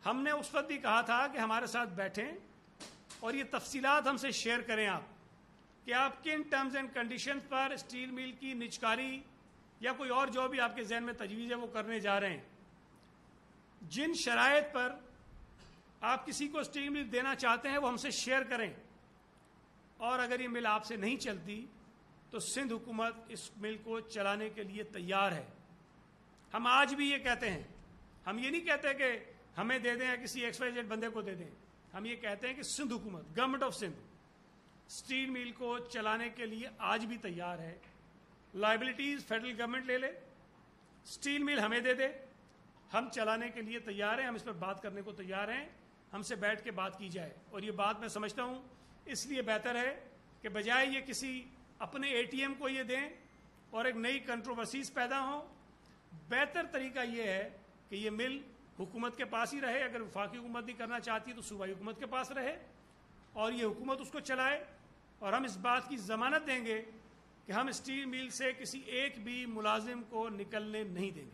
ہم نے اس وقت بھی کہا تھا کہ ہمارے ساتھ بیٹھیں اور یہ تفصیلات ہم سے شیئر کریں آپ کہ آپ کن ٹرمز اینڈ کنڈیشنز پر اسٹیل مل کی نجکاری یا کوئی اور جو بھی آپ کے ذہن میں تجویز ہے وہ کرنے جا رہے ہیں. جن شرائط پر آپ کسی کو اسٹیل مل دینا چاہتے ہیں وہ ہم سے شیئر کریں, اور اگر یہ مل آپ سے نہیں چلتی تو سندھ حکومت اس مل کو چلانے کے لیے تیار ہے. ہم آج بھی یہ کہتے ہیں, ہم یہ نہیں کہتے کہ ہمیں دے دیں یا کسی ایکس وائی زیڈ بندے کو دے دیں, ہم یہ کہتے ہیں کہ سندھ حکومت, گورنمنٹ آف سندھ, اسٹیل مل کو چلانے کے لیے آج بھی تیار ہے. لائبلٹیز فیڈرل گورنمنٹ لے لے, اسٹیل مل ہمیں دے دے, ہم چلانے کے لیے تیار ہیں, ہم اس پر بات کرنے کو تیار ہیں, ہم سے بیٹھ کے بات کی جائے. اور یہ بات میں سمجھتا ہوں اس لیے بہتر ہے کہ بجائے یہ کسی اپنے اے ٹی ایم کو یہ دیں اور ایک نئی کنٹروورسیز پیدا ہوں, بہتر طریقہ یہ ہے کہ یہ مل حکومت کے پاس ہی رہے. اگر وفاقی حکومت نہیں کرنا چاہتی تو صوبائی حکومت کے پاس رہے اور یہ حکومت اس کو چلائے, اور ہم اس بات کی ضمانت دیں گے کہ ہم اسٹیل مل سے کسی ایک بھی ملازم کو نکلنے نہیں دیں گے.